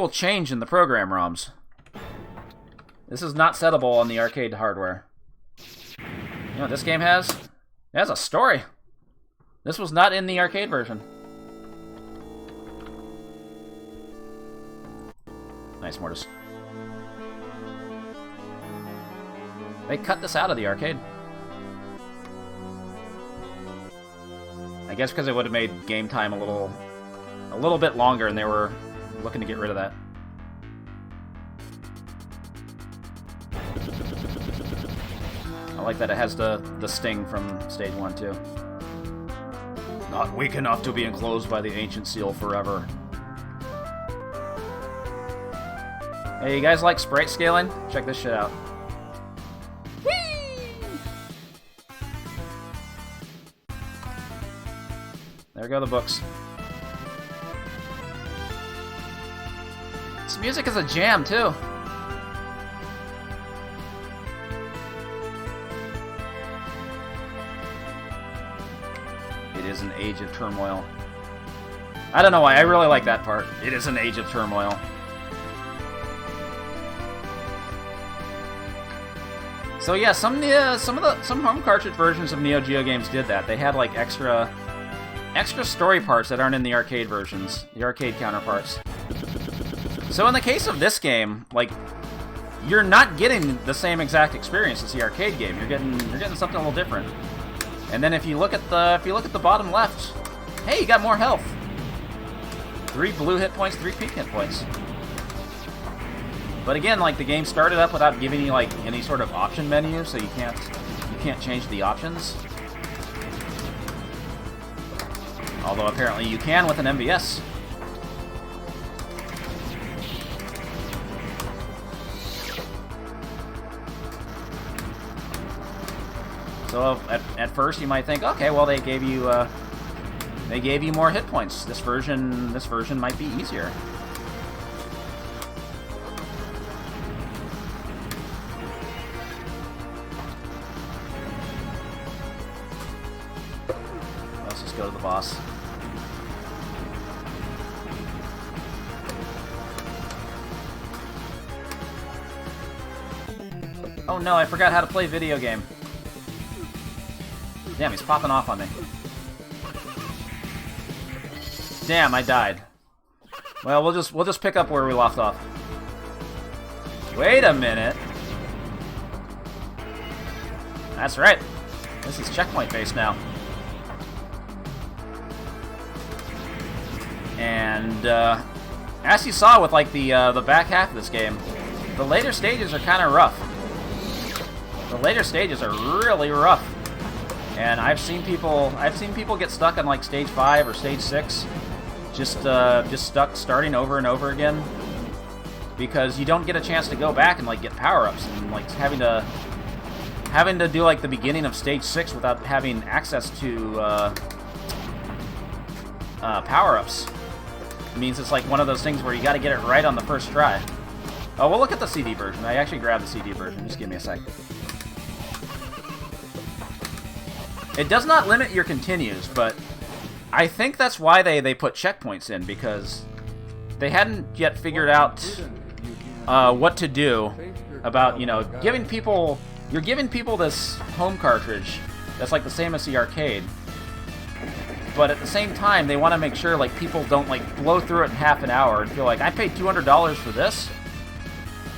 change in the program ROMs. This is not settable on the arcade hardware. You know what this game has? It has a story. This was not in the arcade version. Nice, Mortis. They cut this out of the arcade. I guess because it would have made game time a little bit longer, and they were looking to get rid of that. I like that it has the sting from stage 1 too. Not weak enough to be enclosed by the ancient seal forever. Hey, you guys like sprite scaling? Check this shit out. There go the books. This music is a jam, too. It is an age of turmoil. I don't know why, I really like that part. It is an age of turmoil. So yeah, some home cartridge versions of Neo Geo games did that. They had like extra story parts that aren't in the arcade versions, the arcade counterparts. So in the case of this game, like, you're not getting the same exact experience as the arcade game. You're getting something a little different. And then if you look at the bottom left, hey, you got more health. 3 blue hit points, 3 pink hit points. But again, like, the game started up without giving you like any sort of option menu, so you can't change the options. Although apparently you can with an MVS. So at first you might think, okay, well they gave you more hit points. This version might be easier. just go to the boss. Oh no, I forgot how to play video game. Damn, he's popping off on me. Damn, I died. Well, we'll just pick up where we left off. Wait a minute. That's right. This is checkpoint based now. And as you saw with like the back half of this game, the later stages are kind of rough. The later stages are really rough. And I've seen people get stuck on like stage 5 or stage 6, just stuck starting over and over again, because you don't get a chance to go back and like get power-ups, and like having to do like the beginning of stage 6 without having access to power-ups means it's like one of those things where you got to get it right on the first try. Oh, we'll look at the CD version. I actually grabbed the CD version. Just give me a sec. It does not limit your continues, but I think that's why they put checkpoints in, because they hadn't yet figured out what to do about, you know, giving people this home cartridge that's like the same as the arcade, but at the same time they want to make sure like people don't like blow through it in half an hour and feel like I paid $200 for this.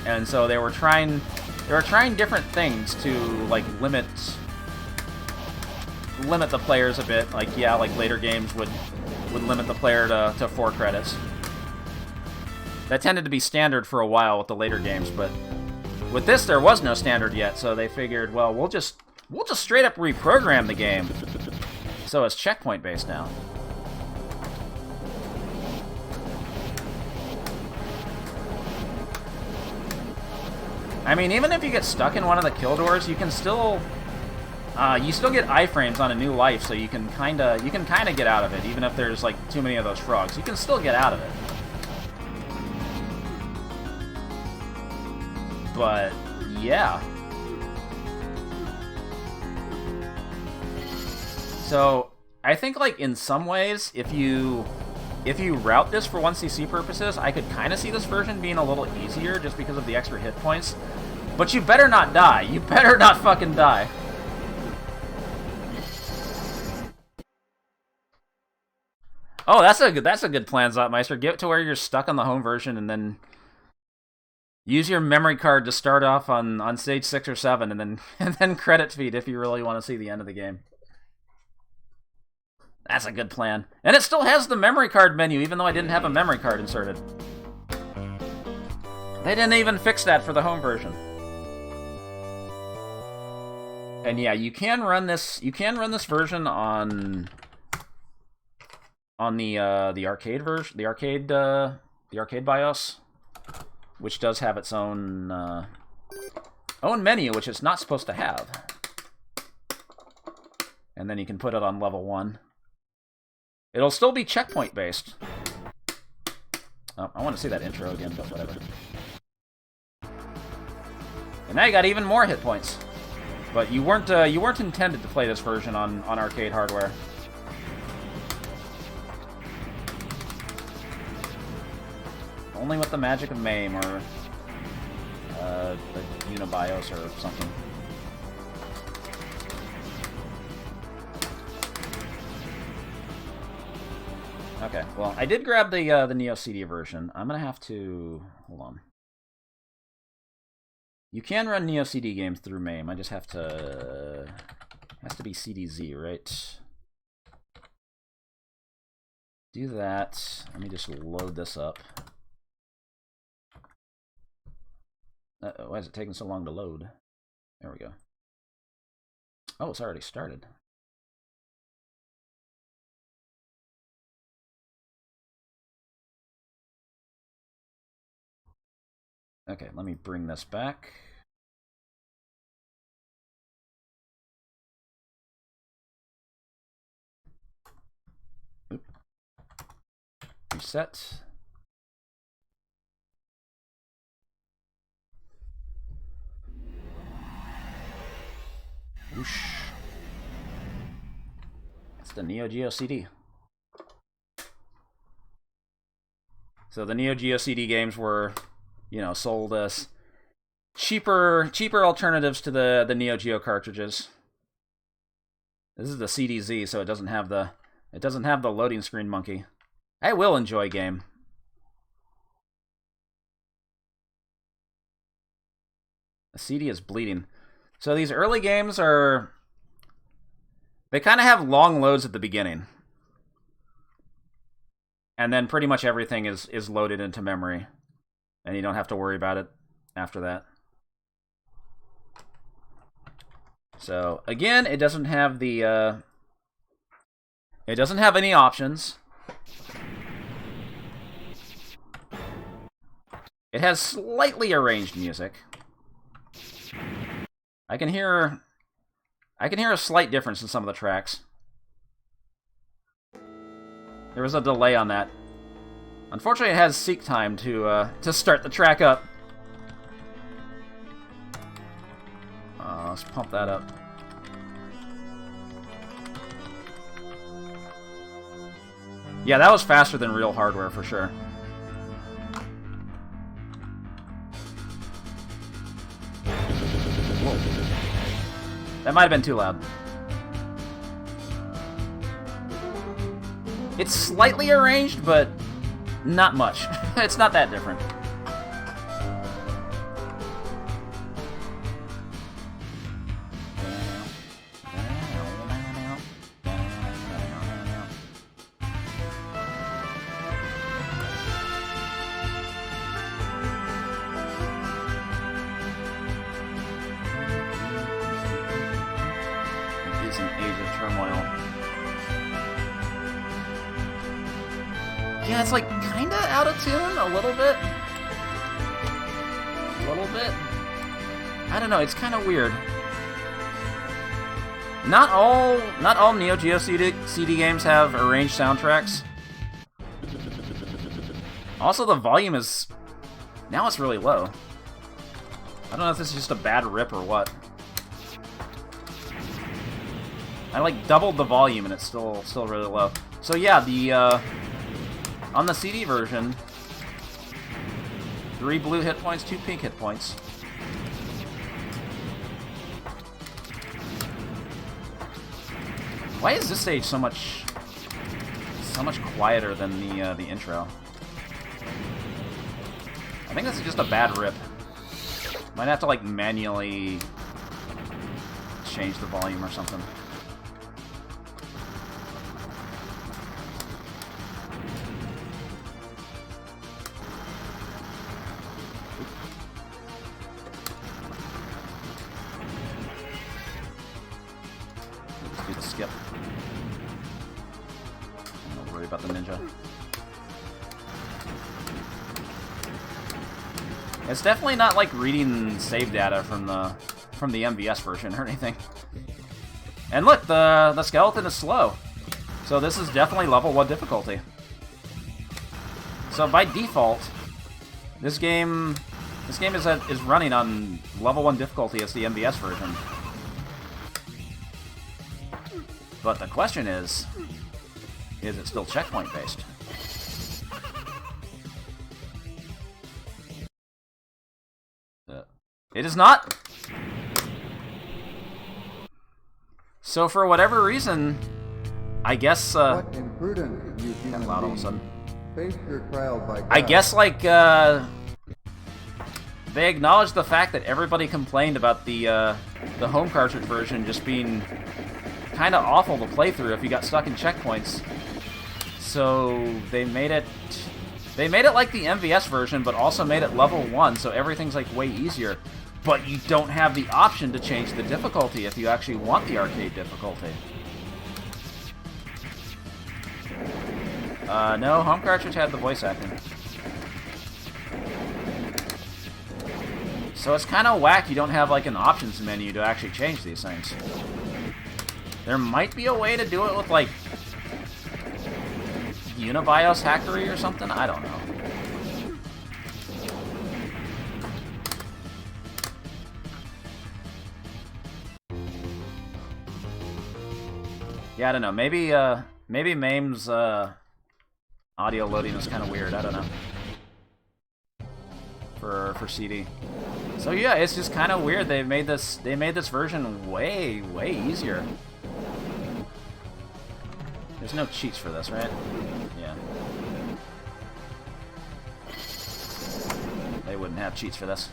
And so they were trying different things to like limit the players a bit. Like, yeah, like later games would limit the player to 4 credits. That tended to be standard for a while with the later games, but with this there was no standard yet, so they figured, well, we'll just straight up reprogram the game so it's checkpoint based now. I mean, even if you get stuck in one of the kill doors, you can still you still get iframes on a new life, so you can kind of get out of it, even if there's like too many of those frogs. You can still get out of it. But yeah. So I think like in some ways, if you route this for 1cc purposes, I could kind of see this version being a little easier just because of the extra hit points. But you better not die. You better not fucking die. Oh, that's a good plan, Zotmeister. Get to where you're stuck on the home version, and then use your memory card to start off on stage 6 or 7, and then credit feed if you really want to see the end of the game. That's a good plan. And it still has the memory card menu, even though I didn't have a memory card inserted. They didn't even fix that for the home version. And yeah, you can run this version on the arcade version, the arcade BIOS, which does have its own menu, which it's not supposed to have. And then you can put it on level 1. It'll still be checkpoint based. Oh, I want to see that intro again, but whatever. And now you got even more hit points. But you weren't intended to play this version on arcade hardware. Only with the magic of MAME or the Unibios or something. Okay, well, I did grab the Neo CD version. I'm gonna have to hold on. You can run Neo CD games through MAME. I just have to. It has to be CDZ, right? Do that. Let me just load this up. Why is it taking so long to load? There we go. Oh, it's already started. Okay, let me bring this back. Oop. Reset. Whoosh. Let's the Neo-Geo CD. So the Neo-Geo CD games were, you know, sold as cheaper alternatives to the Neo-Geo cartridges. This is the CDZ, so it doesn't have the loading screen monkey. I will enjoy game. The CD is bleeding. So these early games are... They kind of have long loads at the beginning. And then pretty much everything is loaded into memory. And you don't have to worry about it after that. So, again, it doesn't have the... It doesn't have any options. It has slightly arranged music. I can hear a slight difference in some of the tracks. There was a delay on that. Unfortunately, it has seek time to start the track up. Let's pump that up. Yeah, that was faster than real hardware for sure. Whoa. That might have been too loud. It's slightly arranged, but not much. It's not that different. It's an age of turmoil. Yeah, it's like kinda out of tune a little bit. A little bit. I don't know, it's kind of weird. Not all Neo Geo CD games have arranged soundtracks. Also, the volume is... Now it's really low. I don't know if this is just a bad rip or what. I like doubled the volume and it's still really low. So yeah, the on the CD version, 3 blue hit points, 2 pink hit points. Why is this stage so much quieter than the intro? I think this is just a bad rip. Might have to like manually change the volume or something. Let's do the skip. Don't worry about the ninja. It's definitely not like reading save data from the MVS version or anything. And look, the skeleton is slow. So this is definitely level 1 difficulty. So by default, this game is running on level 1 difficulty as the MVS version. But the question is it still checkpoint based? It is not. So for whatever reason, I guess What imprudent, you kind human of loud all of a being. sudden. Face your trial by God. I guess like they acknowledged the fact that everybody complained about the home cartridge version just being kind of awful to play through if you got stuck in checkpoints. So they made it like the MVS version, but also made it level 1, so everything's like way easier. But you don't have the option to change the difficulty if you actually want the arcade difficulty. No, home cartridge had the voice acting. So it's kind of whack you don't have like an options menu to actually change these things. There might be a way to do it with like Unibios hackery or something? I don't know. Yeah, I don't know. Maybe maybe MAME's audio loading is kind of weird. I don't know. For CD. So yeah, it's just kind of weird. They made this version way easier. There's no cheats for this, right? Yeah. They wouldn't have cheats for this.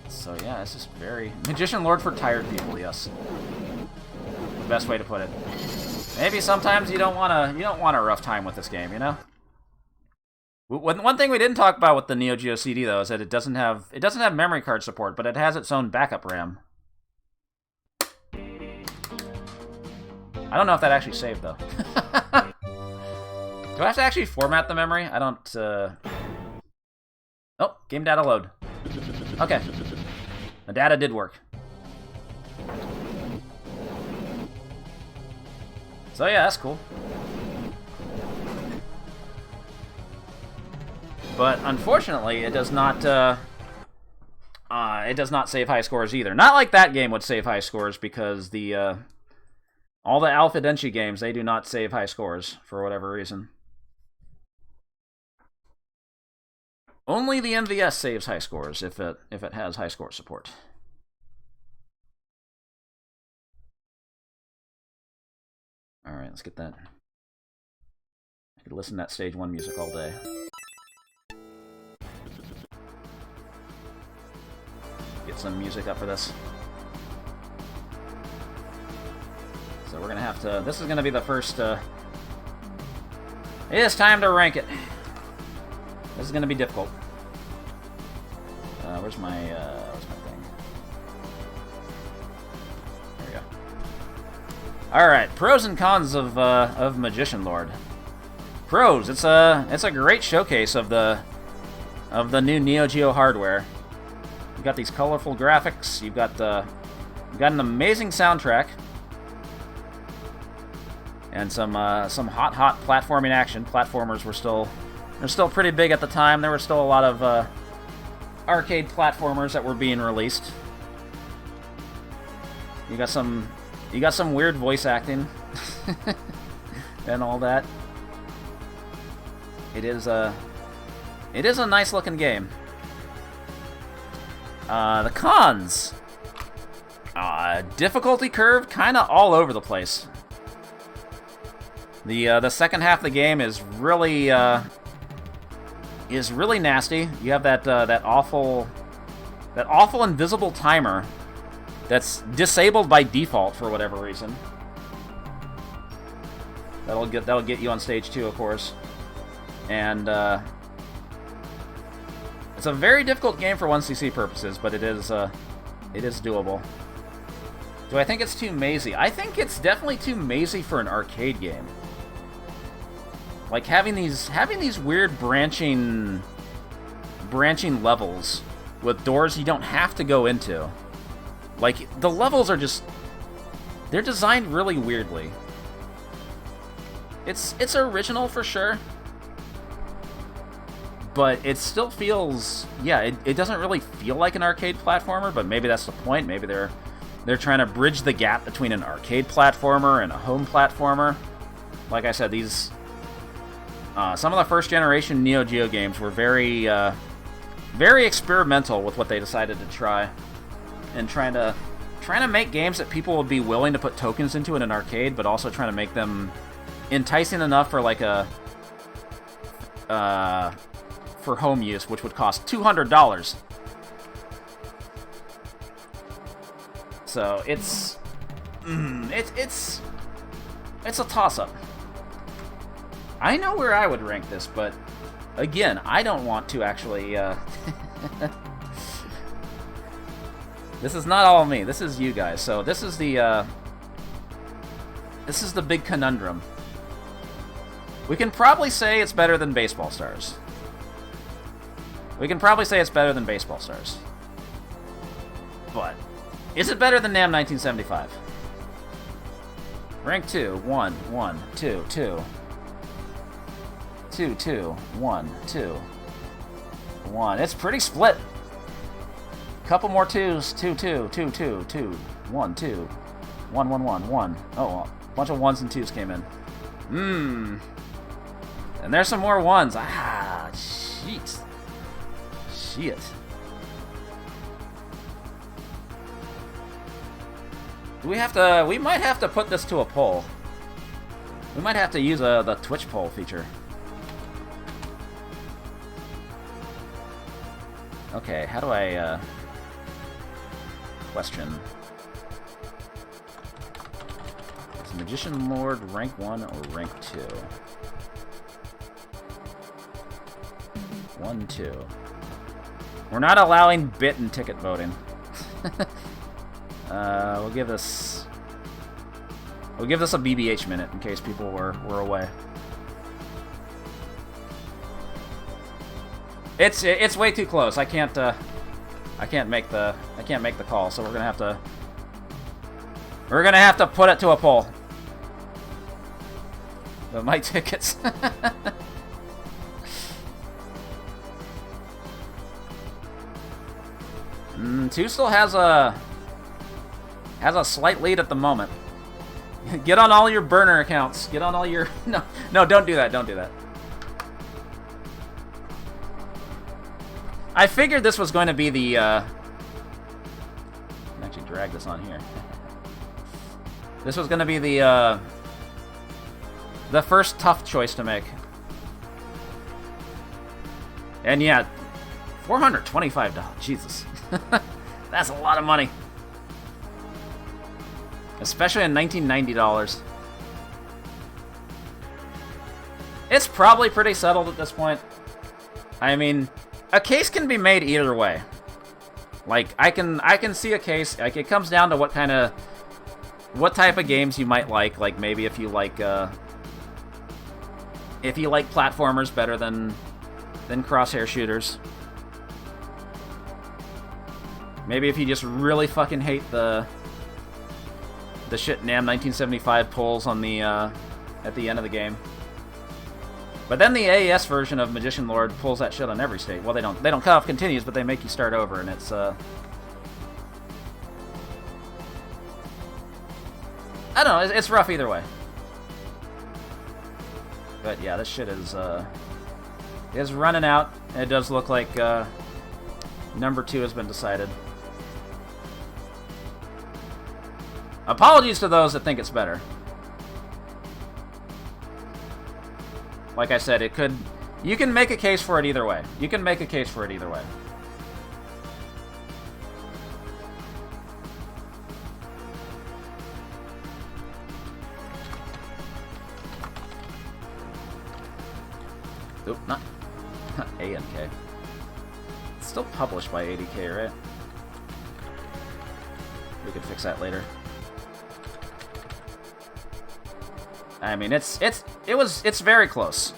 So yeah, it's just very Magician Lord for tired people. Yes, the best way to put it. Maybe sometimes you don't want a rough time with this game, you know. One thing we didn't talk about with the Neo-Geo CD though is that it doesn't have memory card support, but it has its own backup RAM. I don't know if that actually saved though. Do I have to actually format the memory? I don't. Oh, game data load. Okay, the data did work. So yeah, that's cool. But unfortunately, it does not save high scores either. Not like that game would save high scores, because the all the Alpha Denshi games, they do not save high scores for whatever reason. Only the MVS saves high scores if it has high score support. All right, let's get that. I could listen to that stage 1 music all day. Get some music up for this. So we're gonna have to. This is gonna be the first. It is time to rank it. This is gonna be difficult. Where's my thing? There we go. All right, pros and cons of Magician Lord. Pros: it's a great showcase of the new Neo Geo hardware. You've got these colorful graphics. You've got an amazing soundtrack, and some hot platforming action. Platformers were still pretty big at the time. There were still a lot of arcade platformers that were being released. You got some weird voice acting and all that. It is a nice looking game. The cons. Difficulty curve kind of all over the place. The second half of the game is really nasty. You have that awful invisible timer that's disabled by default for whatever reason. That'll get you on stage 2, of course. And it's a very difficult game for 1cc purposes, but it is doable. Do I think it's too mazy? I think it's definitely too mazy for an arcade game. Like having these weird branching levels with doors you don't have to go into. Like, the levels are just, they're designed really weirdly. It's original for sure, but it still feels, yeah, it doesn't really feel like an arcade platformer, but maybe that's the point. Maybe they're trying to bridge the gap between an arcade platformer and a home platformer. Like I said, these some of the first generation Neo Geo games were very experimental with what they decided to try, and trying to make games that people would be willing to put tokens into in an arcade, but also trying to make them enticing enough for like a for home use, which would cost $200. So it's a toss-up. I know where I would rank this, but again, I don't want to actually. This is not all me. This is you guys. So this is the big conundrum. We can probably say it's better than Baseball Stars. But is it better than NAM 1975? Rank 2, 1, 1, 2, 2. 2, 2, 1, 2, 1. It's pretty split. Couple more twos. 2, 2, 2, 2, 2, 1, 2, 1, 1, 1, 1. Oh, a bunch of ones and twos came in. And there's some more ones. Ah, shit. Shit. Do we have to... We might have to put this to a poll. We might have to use the Twitch poll feature. Okay, how do I... Question. Is Magician Lord rank 1 or rank 2? 1, 2. We're not allowing bit and ticket voting. We'll give this a BBH minute in case people were away. It's way too close. I can't make the call, so we're gonna have to put it to a poll. But my tickets. Two still has a slight lead at the moment. Get on all your burner accounts. Get on all your... No, don't do that. Don't do that. I figured this was going to be the... I can actually drag this on here. This was going to be the first tough choice to make. And yeah, $425. Jesus. That's a lot of money. Especially in $1990. It's probably pretty settled at this point. I mean, a case can be made either way. Like, I can see a case. Like, it comes down to what type of games you might like. Like, maybe if you like platformers better than crosshair shooters. Maybe if you just really fucking hate the shit NAM 1975 pulls on the at the end of the game. But then the AES version of Magician Lord pulls that shit on every state. Well, they don't cut off continues, but they make you start over, and it's I don't know, it's rough either way. But yeah, this shit is running out. It does look like number 2 has been decided. Apologies to those that think it's better. Like I said, you can make a case for it either way. You can make a case for it either way. Oop, not A and K. It's still published by ADK, right? We can fix that later. I mean, it's very close.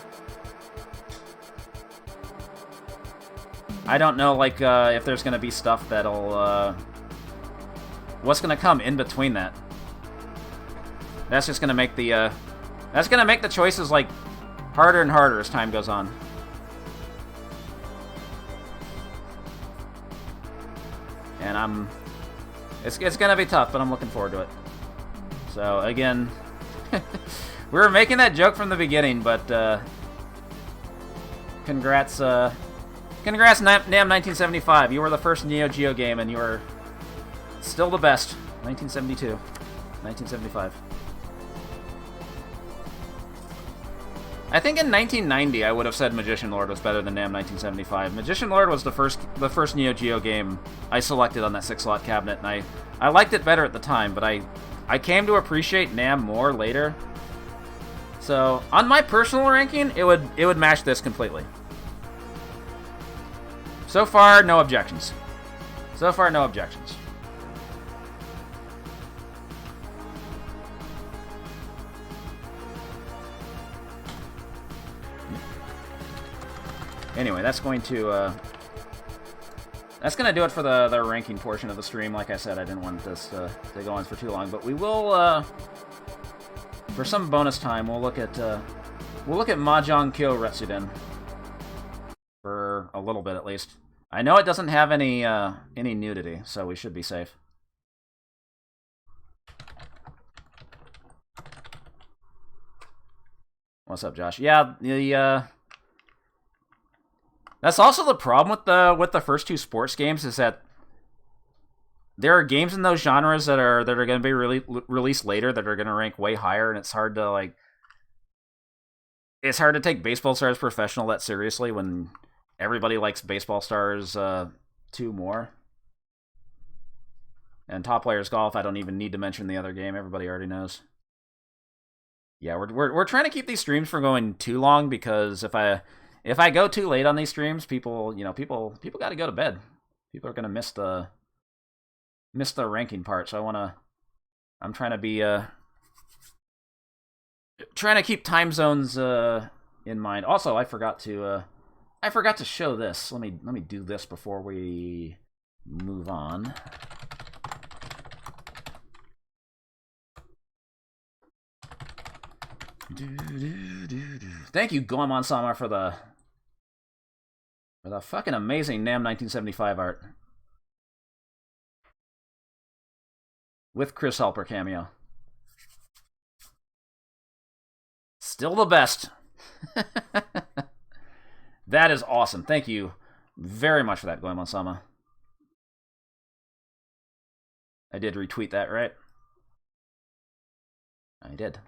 I don't know, like, if there's gonna be stuff that'll, what's gonna come in between that? That's just gonna make the, choices, like, harder and harder as time goes on. And it's gonna be tough, but I'm looking forward to it. So, again... We were making that joke from the beginning, but congrats NAM 1975. You were the first Neo-Geo game, and you were still the best. 1972, 1975. I think in 1990 I would have said Magician Lord was better than NAM 1975. Magician Lord was the first Neo-Geo game I selected on that 6-slot cabinet, and I liked it better at the time, but I came to appreciate NAM more later. So, on my personal ranking, it would match this completely. So far, no objections. So far, no objections. Anyway, that's going to do it for the ranking portion of the stream. Like I said, I didn't want this to go on for too long, but we will, for some bonus time, we'll look at Mahjong Kyo Retsuden for a little bit at least. I know it doesn't have any nudity, so we should be safe. What's up, Josh? Yeah, that's also the problem with the first two sports games is that there are games in those genres that are going to be released later that are going to rank way higher, and it's hard to take Baseball Stars Professional that seriously when everybody likes Baseball Stars 2 more. And Top Players Golf, I don't even need to mention the other game. Everybody already knows. Yeah, we're trying to keep these streams from going too long because if I go too late on these streams, people got to go to bed. People are gonna miss the ranking part. So I'm trying to be trying to keep time zones in mind. Also, I forgot to show this. Let me do this before we move on. Thank you, Goemon Sama, for the fucking amazing NAM 1975 art with Chris Helper cameo. Still the best. That is awesome. Thank you very much for that, Goemon Sama. I did retweet that, right? I did.